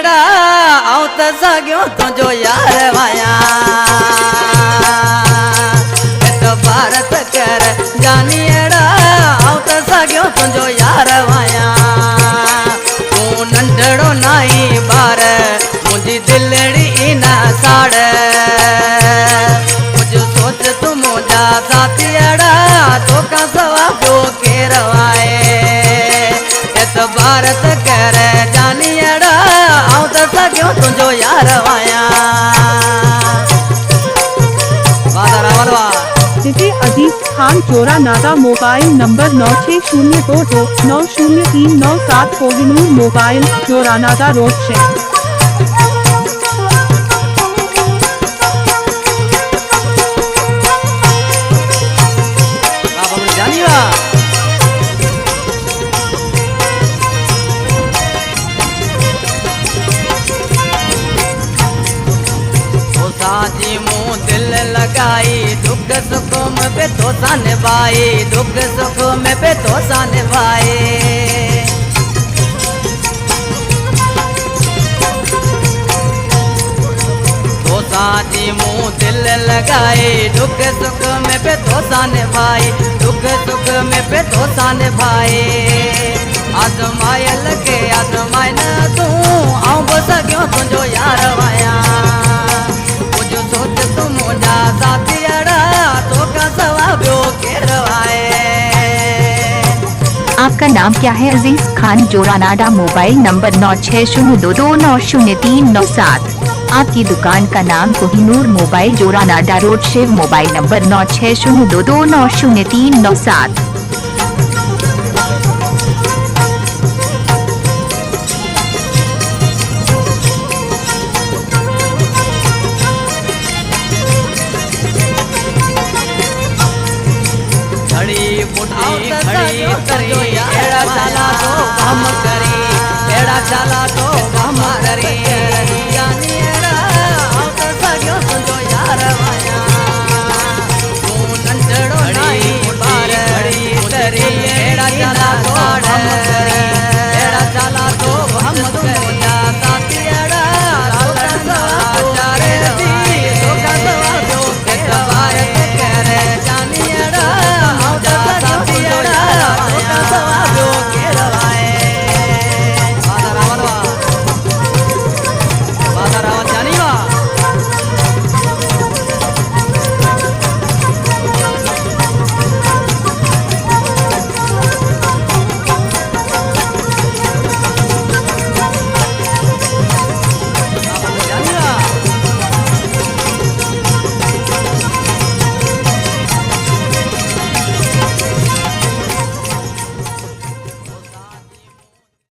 अड़ा आऊं त सॻियो तुंहिंजो यार वाया तो भारत कर जानी अड़ा आऊं त सॻियो तुंहिंजो यार वाया तूं नंढड़ो नाई ॿार मुंहिंजी दिलड़ी न साड़ मुंहिंजो सोच तूं मुंहिंजा साथी अड़ा तोखां सवा ॿियो केरु आहे तो भारत कर जानी अड़ा आऊं त सॻियो तुंहिंजो यार वाया जिसे Aziz Khan Joranada mobile number 9602290397 Kohinoor mobile Joranada road शहर। जी मुँह दिल लगाई दुख सुख में पे तो निभाई दुख सुख में पे तो निभाई तो जी मुँह दिल लगाई दुख सुख में पे तो निभाई दुख सुख में पे तो निभाई आजमायल के आजमाए न तू आऊं बस क्यों तुझो यार वाया सोच तू मुंहिंजा साथी अड़ा तोखां सवा ॿियो केरु आहे। आपका नाम क्या है? Aziz Khan Joranada mobile number 9602290397। आपकी दुकान का नाम Kohinoor mobile Joranada road Shiv mobile number 9602290397। खड़ी खड़ी तरी एड़ा चाला तो काम करी एड़ा चाला तो